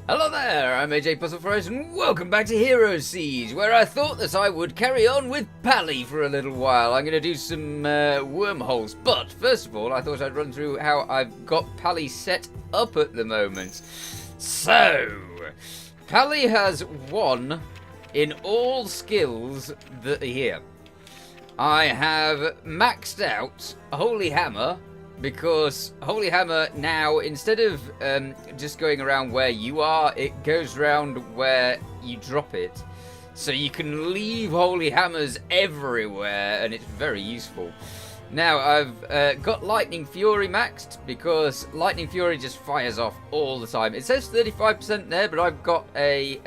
Hello there, I'm AJ PuzzleFerret and welcome back to Hero Siege, where I thought that I would carry on with Pally for a little while. I'm going to do some wormholes, but first of all I thought I'd run through how I've got Pally set up at the moment. So, Pally has 1 in all skills that are here. I have maxed out Holy Hammer, because Holy Hammer now, instead of just going around where you are, it goes around where you drop it. So you can leave Holy Hammers everywhere, and it's very useful. Now, I've got Lightning Fury maxed, because Lightning Fury just fires off all the time. It says 35% there, but I've got a...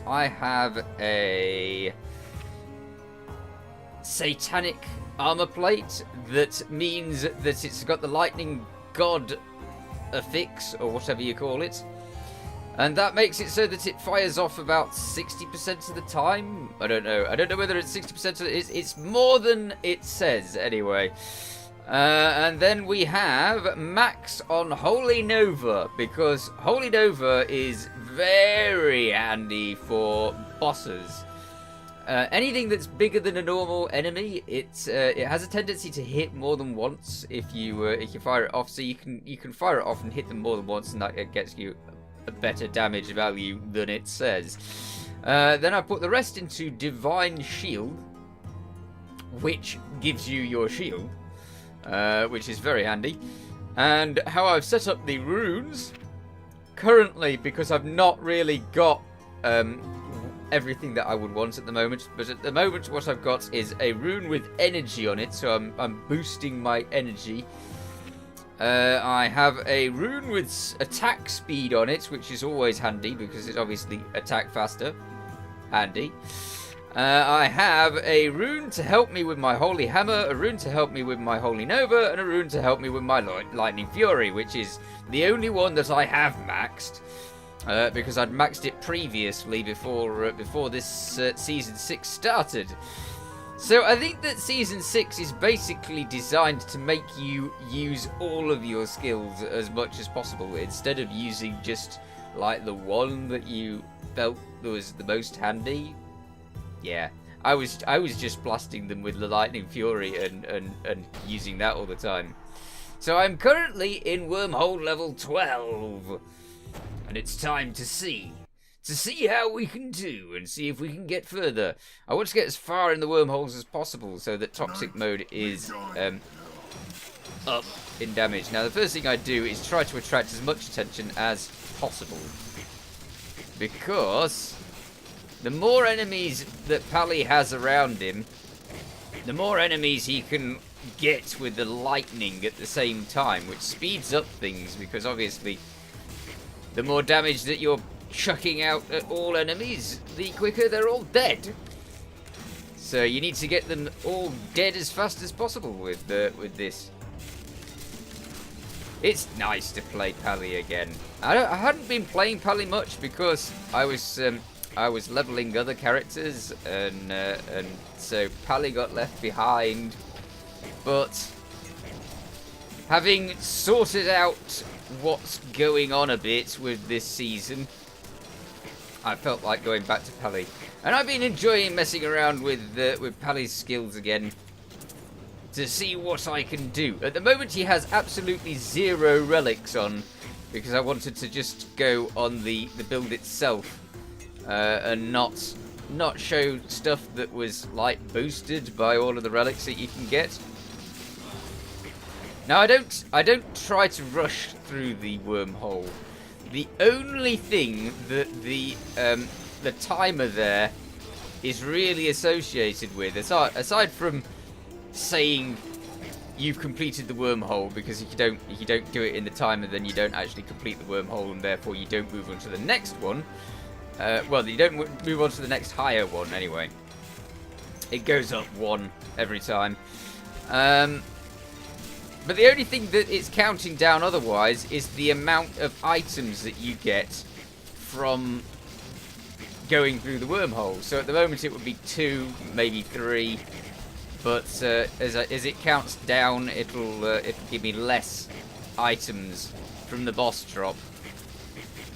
I have a... Satanic armor plate that means that it's got the lightning god affix, or whatever you call it, and that makes it so that it fires off about 60% of the time. I don't know whether it's 60% of it's more than it says anyway. And then we have max on Holy Nova, because Holy Nova is very handy for bosses. Anything that's bigger than a normal enemy, it has a tendency to hit more than once if you fire it off. So you can fire it off and hit them more than once, and that gets you a better damage value than it says. Then I put the rest into Divine Shield, which gives you your shield, which is very handy. And how I've set up the runes currently, because I've not really got everything that I would want at the moment, but at the moment what I've got is a rune with energy on it, so I'm boosting my energy. I have a rune with attack speed on it, which is always handy because it obviously attack faster. Handy. I have a rune to help me with my Holy Hammer, a rune to help me with my Holy Nova, and a rune to help me with my Lightning Fury, which is the only one that I have maxed. Because I'd maxed it previously before this Season 6 started. So I think that Season 6 is basically designed to make you use all of your skills as much as possible, instead of using just like the one that you felt was the most handy. Yeah, I was just blasting them with the Lightning Fury and using that all the time. So I'm currently in Wormhole level 12. And it's time to see how we can do, and see if we can get further. I want to get as far in the wormholes as possible, so that toxic mode is up in damage. Now, the first thing I do is try to attract as much attention as possible, because the more enemies that Pally has around him, the more enemies he can get with the lightning at the same time, which speeds up things, because obviously the more damage that you're chucking out at all enemies, the quicker they're all dead. So you need to get them all dead as fast as possible with this. It's nice to play Pally again. I hadn't been playing Pally much because I was leveling other characters, and so Pally got left behind. But having sorted out what's going on a bit with this season, I felt like going back to Pally, and I've been enjoying messing around with Pally's skills again to see what I can do. At the moment he has absolutely 0 relics on, because I wanted to just go on the build itself, and not show stuff that was like boosted by all of the relics that you can get. Now, I don't try to rush through the wormhole. The only thing that the timer there is really associated with, aside from saying you've completed the wormhole, because if you don't do it in the timer, then you don't actually complete the wormhole, and therefore you don't move on to the next one. Well, you don't move on to the next higher one anyway. It goes up 1 every time. But the only thing that it's counting down otherwise is the amount of items that you get from going through the wormhole. So at the moment it would be 2, maybe 3, but as it counts down, it'll give me less items from the boss drop.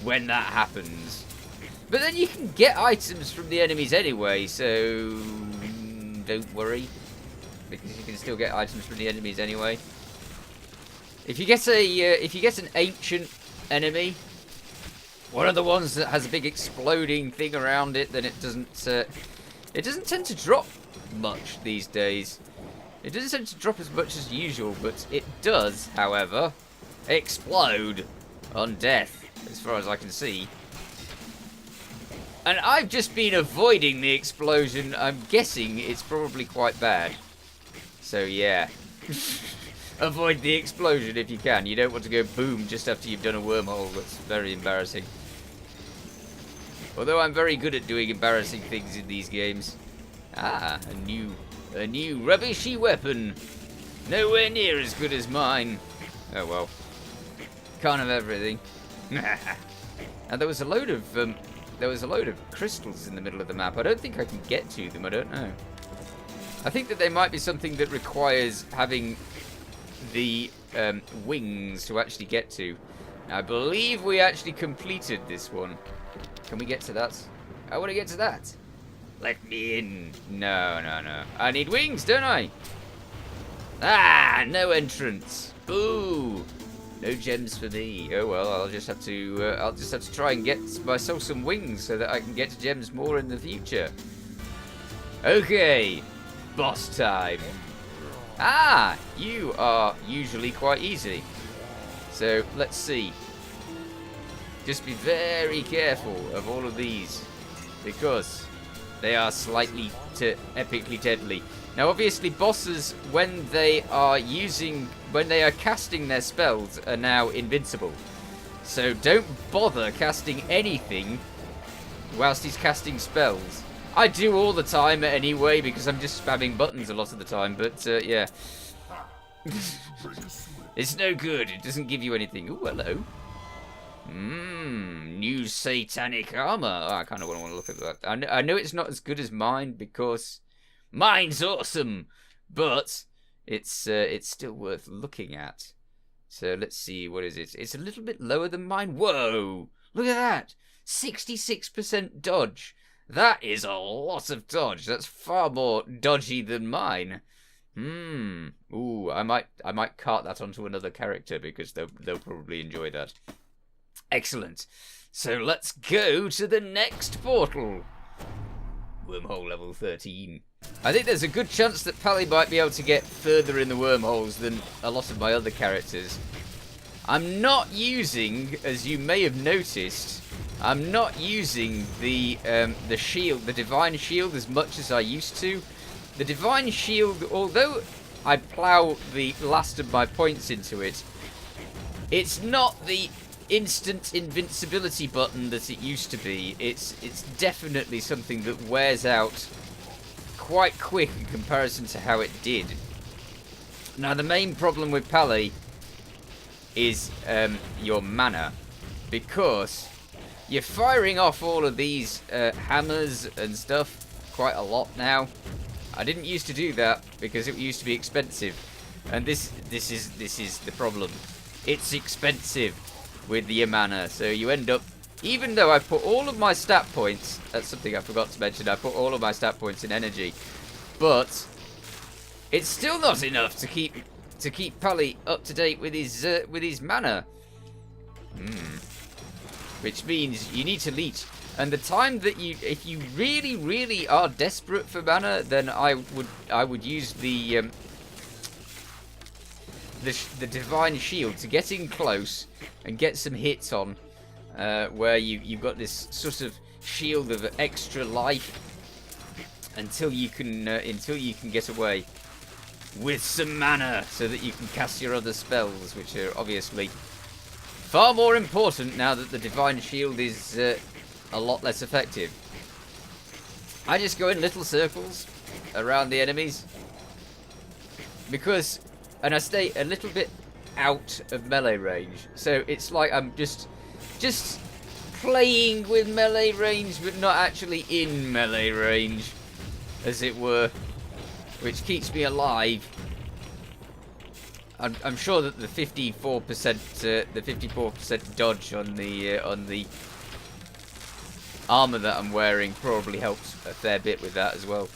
when that happens. But then you can get items from the enemies anyway, so don't worry, because you can still get items from the enemies anyway. If you get an ancient enemy, one of the ones that has a big exploding thing around it, then it doesn't tend to drop much these days. It doesn't tend to drop as much as usual, but it does, however, explode on death, as far as I can see. And I've just been avoiding the explosion. I'm guessing it's probably quite bad. So yeah. Avoid the explosion if you can. You don't want to go boom just after you've done a wormhole. That's very embarrassing. Although I'm very good at doing embarrassing things in these games. Ah, a new rubbishy weapon. Nowhere near as good as mine. Oh well. Can't have everything. And there was a load of crystals in the middle of the map. I don't think I can get to them. I don't know. I think that they might be something that requires having the wings to actually get to. I believe we actually completed this one. Can we get to that? I want to get to that. Let me in. No, no, no. I need wings, don't I? Ah, no entrance. Boo. No gems for me. Oh well, I'll just have to try and get myself some wings so that I can get to gems more in the future. Okay, boss time. Ah, you are usually quite easy. So let's see. Just be very careful of all of these, because they are slightly epically deadly. Now, obviously, bosses, when they are casting their spells, are now invincible. So don't bother casting anything whilst he's casting spells. I do all the time anyway, because I'm just spamming buttons a lot of the time, but yeah. It's no good. It doesn't give you anything. Ooh, hello. New satanic armor. Oh, I kind of want to look at that. I know it's not as good as mine, because mine's awesome, but it's still worth looking at. So let's see, what is it? It's a little bit lower than mine. Whoa! Look at that! 66% dodge. That is a lot of dodge. That's far more dodgy than mine. Ooh, I might cart that onto another character, because they'll probably enjoy that. Excellent. So let's go to the next portal. Wormhole level 13. I think there's a good chance that Pally might be able to get further in the wormholes than a lot of my other characters. I'm not using, as you may have noticed, I'm not using the shield, the divine shield, as much as I used to. The divine shield, although I plow the last of my points into it, it's not the instant invincibility button that it used to be. It's definitely something that wears out quite quick in comparison to how it did. Now, the main problem with Pally is your mana, because you're firing off all of these hammers and stuff quite a lot now. I didn't used to do that because it used to be expensive, and this is the problem. It's expensive with the mana, so you end up, even though I put all of my stat points, that's something I forgot to mention, I put all of my stat points in energy, but it's still not enough to keep Pally up to date with his mana. Which means you need to leech, and the time that if you really are desperate for mana, then I would use the divine shield to get in close and get some hits on, where you've got this sort of shield of extra life until you can get away with some mana, so that you can cast your other spells, which are obviously far more important now that the divine shield is a lot less effective. I just go in little circles around the enemies, and I stay a little bit out of melee range. So it's like I'm just playing with melee range, but not actually in melee range, as it were, which keeps me alive. I'm sure that the 54% dodge on the armor that I'm wearing probably helps a fair bit with that as well.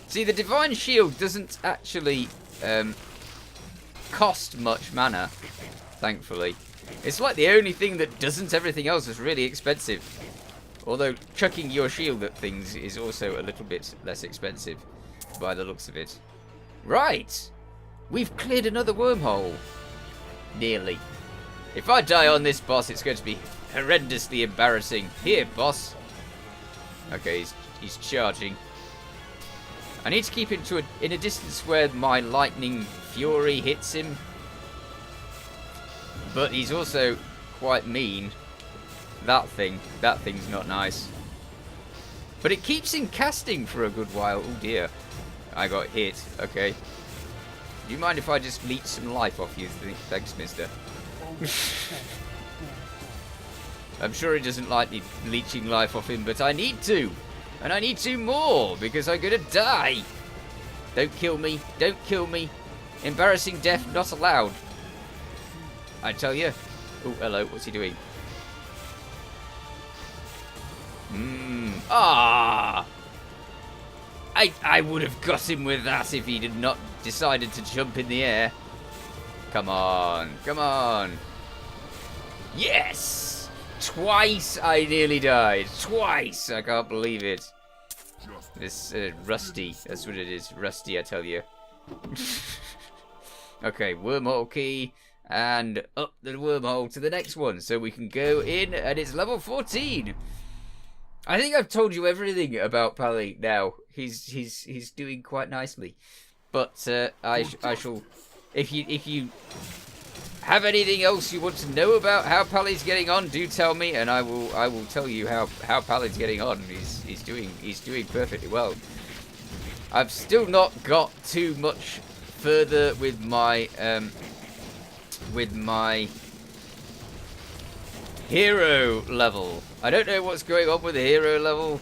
See, the Divine Shield doesn't actually cost much mana, thankfully. It's like the only thing that doesn't. Everything else is really expensive. Although chucking your shield at things is also a little bit less expensive by the looks of it. Right! We've cleared another wormhole. Nearly. If I die on this boss, it's going to be horrendously embarrassing. Here, boss. Okay, he's charging. I need to keep him in a distance where my lightning fury hits him. But he's also quite mean. That thing's not nice. But it keeps him casting for a good while. Oh dear. I got hit. Okay. Do you mind if I just leech some life off you? Thanks, mister. I'm sure he doesn't like me leeching life off him, but I need to. And I need to more, because I'm gonna die. Don't kill me. Don't kill me. Embarrassing death not allowed. I tell you. Oh, hello. What's he doing? Ah! I would have got him with that if he did not decided to jump in the air. Come on. Come on. Yes! Twice I nearly died. Twice! I can't believe it. This Rusty. That's what it is. Rusty, I tell you. Okay, wormhole key. And up the wormhole to the next one. So we can go in, and it's level 14. I think I've told you everything about Pally now. He's doing quite nicely. But I shall... If you have anything else you want to know about how Pally's getting on, do tell me, and I will tell you how Pally's getting on. He's doing perfectly well. I've still not got too much further with my hero level. I don't know what's going on with the hero level.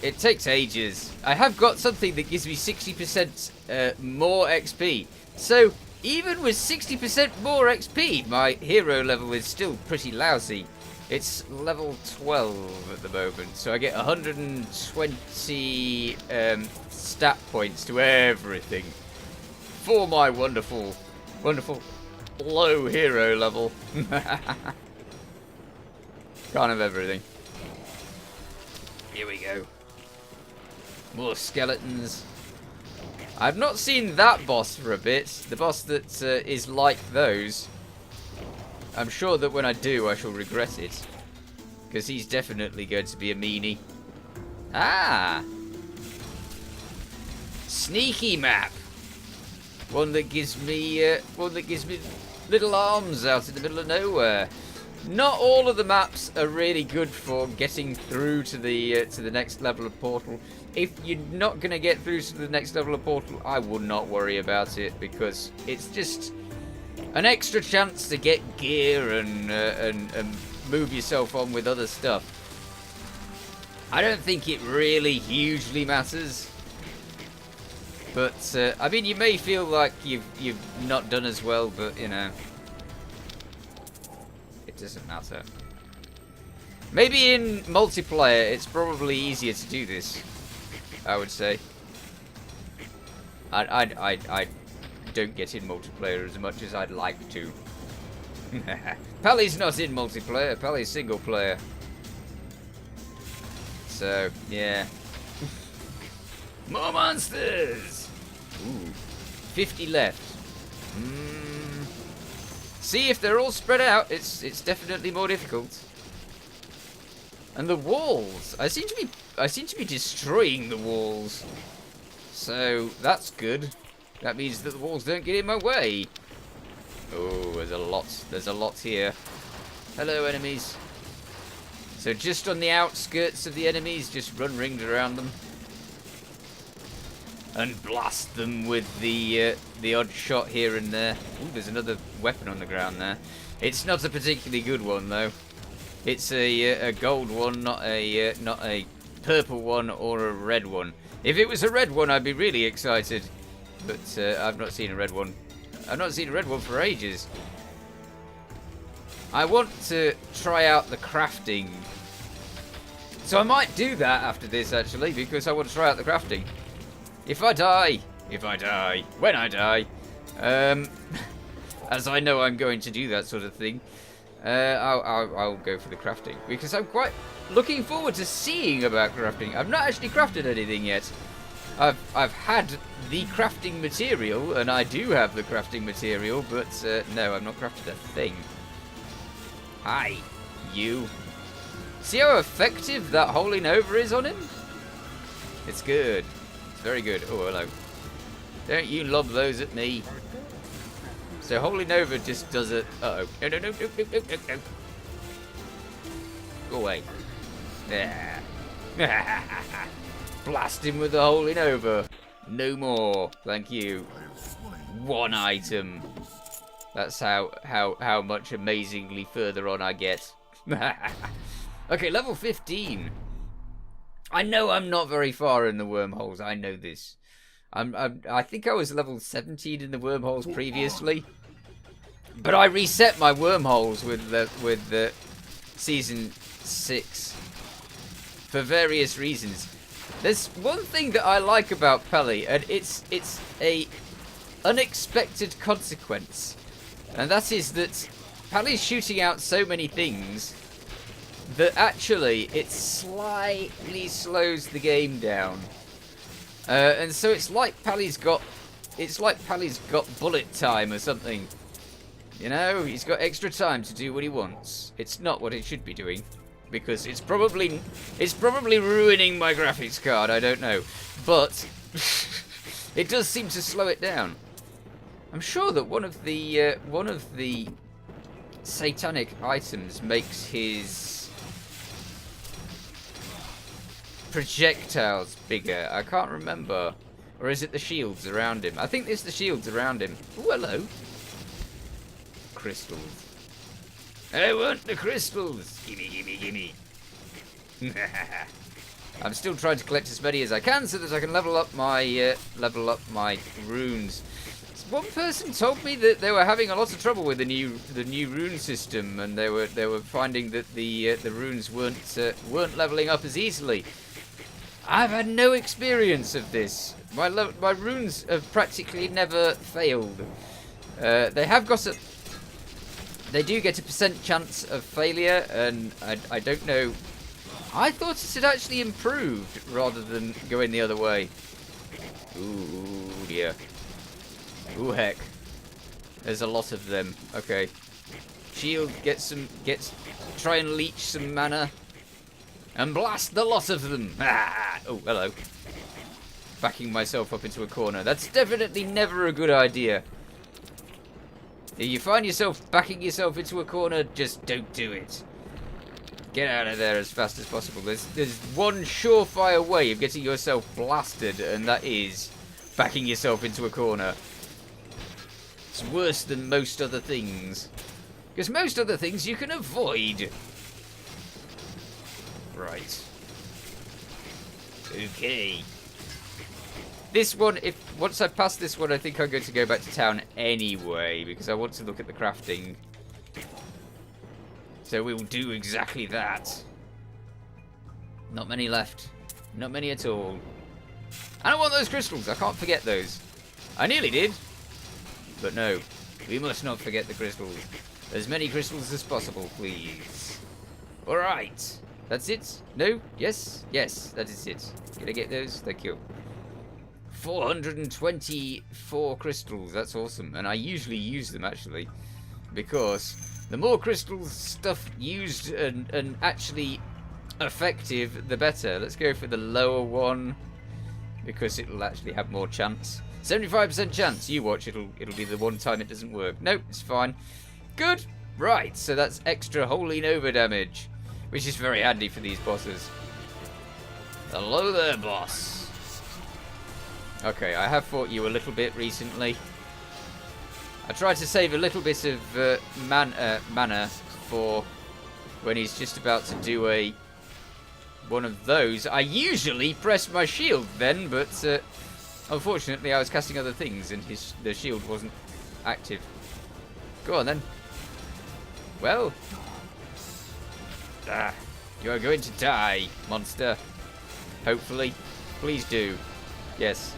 It takes ages. I have got something that gives me 60% more XP. So even with 60% more XP, my hero level is still pretty lousy. It's level 12 at the moment, so I get 120 stat points to everything for my wonderful, wonderful low hero level. Can't have everything. Here we go. More skeletons. I've not seen that boss for a bit. The boss that is like those. I'm sure that when I do, I shall regret it. Because he's definitely going to be a meanie. Ah! Sneaky map. One that gives me little arms out in the middle of nowhere. Not all of the maps are really good for getting through to the next level of portal. If you're not going to get through to the next level of portal, I would not worry about it, because it's just an extra chance to get gear and move yourself on with other stuff. I don't think it really hugely matters. But I mean, you may feel like you've not done as well, but you know, it doesn't matter. Maybe in multiplayer, it's probably easier to do this. I would say. I don't get in multiplayer as much as I'd like to. Pally's not in multiplayer. Pally's single player. So yeah. More monsters! Ooh. 50 left. See, if they're all spread out, it's definitely more difficult. And the walls. I seem to be destroying the walls. So that's good. That means that the walls don't get in my way. Oh, there's a lot. There's a lot here. Hello, enemies. So just on the outskirts of the enemies, just run rings around them. And blast them with the odd shot here and there. Ooh, there's another weapon on the ground there. It's not a particularly good one though. It's a gold one, not a purple one or a red one. If it was a red one, I'd be really excited. but I've not seen a red one. I've not seen a red one for ages. I want to try out the crafting. So I might do that after this, actually, because I want to try out the crafting. If I die, when I die, as I know I'm going to do that sort of thing, I'll go for the crafting, because I'm quite looking forward to seeing about crafting. I've not actually crafted anything yet. I've had the crafting material, and I do have the crafting material, but no, I've not crafted a thing. Hi, you. See how effective that Holy Nova is on him? It's good. It's very good. Oh, hello. Don't you lob those at me. So Holy Nova just does it. Uh-oh. No, no, no, no, no, no, no, no. Go away. There. Blast him with the Holy Nova. No more. Thank you. One item. That's how much amazingly further on I get. Okay, level 15. I know I'm not very far in the Wormholes. I know this. I think I was level 17 in the Wormholes previously, but I reset my Wormholes with the season 6 for various reasons. There's one thing that I like about Peli, and it's a unexpected consequence, and that is that Peli's shooting out so many things that actually it slightly slows the game down, and so it's like Peli's got bullet time or something. You know, he's got extra time to do what he wants. It's not what it should be doing, because it's probably ruining my graphics card. I don't know, but it does seem to slow it down. I'm sure that one of the satanic items makes his projectiles bigger. I can't remember. Or is it the shields around him? I think it's the shields around him. Oh, hello. Crystals. I want the crystals. Gimme, gimme, gimme. I'm still trying to collect as many as I can so that I can level up my runes. One person told me that they were having a lot of trouble with the new rune system, and they were finding that the runes weren't leveling up as easily. I've had no experience of this. My runes have practically never failed. They do get a % chance of failure, and I don't know. I thought it had actually improved rather than going the other way. Ooh dear. Ooh heck. There's a lot of them. Okay. Shield, try and leech some mana. And blast the lot of them. Ah! Oh, hello. Backing myself up into a corner. That's definitely never a good idea. If you find yourself backing yourself into a corner, just don't do it. Get out of there as fast as possible. There's one surefire way of getting yourself blasted, and that is backing yourself into a corner. It's worse than most other things. Because most other things you can avoid. Right. Okay. This one, once I pass this one, I think I'm going to go back to town anyway, because I want to look at the crafting. So we will do exactly that. Not many left. Not many at all. And I want those crystals. I can't forget those. I nearly did. But no. We must not forget the crystals. As many crystals as possible, please. Alright. That's it? No? Yes? Yes, that is it. Can I get those? Thank you. 424 crystals. That's awesome. And I usually use them, actually. Because the more crystals stuff used and actually effective, the better. Let's go for the lower one, because it'll actually have more chance. 75% chance. You watch, it'll be the one time it doesn't work. Nope, it's fine. Good. Right, so that's extra Holy Nova damage, which is very handy for these bosses. Hello there, boss. Okay, I have fought you a little bit recently. I tried to save a little bit of mana for when he's just about to do one of those. I usually press my shield then, but Unfortunately, I was casting other things and the shield wasn't active. Go on then. Well. You are going to die, monster. Hopefully. Please do. Yes.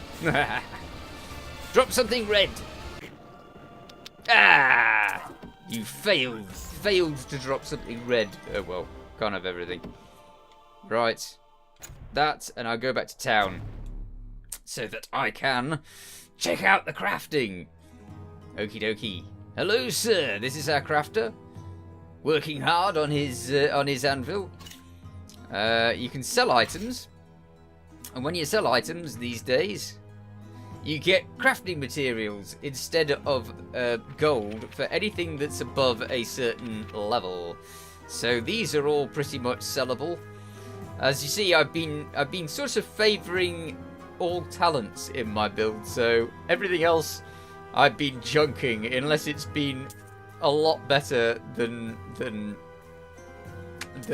Drop something red. You failed. Failed to drop something red. Oh well. Can't have everything. Right. That, and I'll go back to town. So that I can check out the crafting. Okie dokie. Hello, sir. This is our crafter. Working hard on his anvil. You can sell items. And when you sell items these days, you get crafting materials instead of gold for anything that's above a certain level. So these are all pretty much sellable. As you see, I've been sort of favouring all talents in my build, so everything else I've been junking unless it's been a lot better than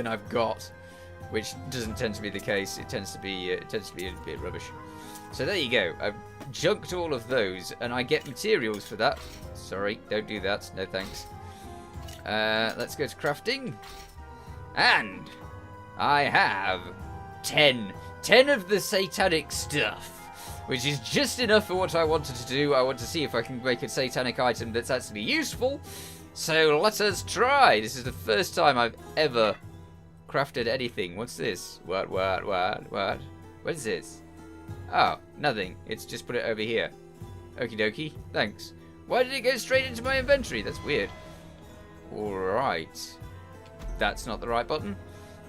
I've got, which doesn't tend to be the case. It tends to be a bit rubbish. So there you go. I've junked all of those, and I get materials for that. Sorry, don't do that. No thanks. Let's go to crafting, and I have 10 of the satanic stuff, which is just enough for what I wanted to do. I want to see if I can make a satanic item that's actually useful. So let us try. This is the first time I've ever crafted anything. What's this? What? What is this? Oh, nothing. It's just put it over here. Okie dokie. Thanks. Why did it go straight into my inventory? That's weird. Alright. That's not the right button.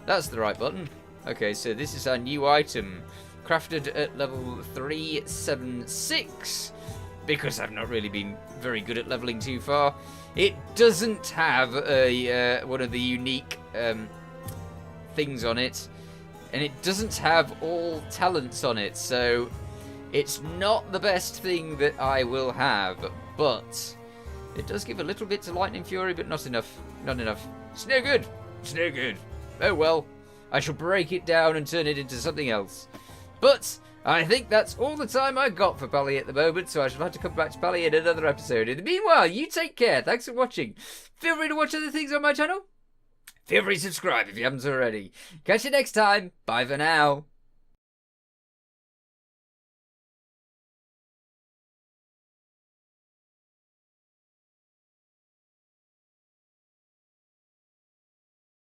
That's the right button. Okay, so this is our new item. Crafted at level 376. Because I've not really been very good at leveling too far. It doesn't have a one of the unique things on it. And it doesn't have all talents on it. So it's not the best thing that I will have. But it does give a little bit to Lightning Fury, but not enough. Not enough. It's no good. It's no good. Oh well. I shall break it down and turn it into something else. But I think that's all the time I got for Pally at the moment, so I shall have to come back to Pally in another episode. In the meanwhile, you take care. Thanks for watching. Feel free to watch other things on my channel. Feel free to subscribe if you haven't already. Catch you next time. Bye for now.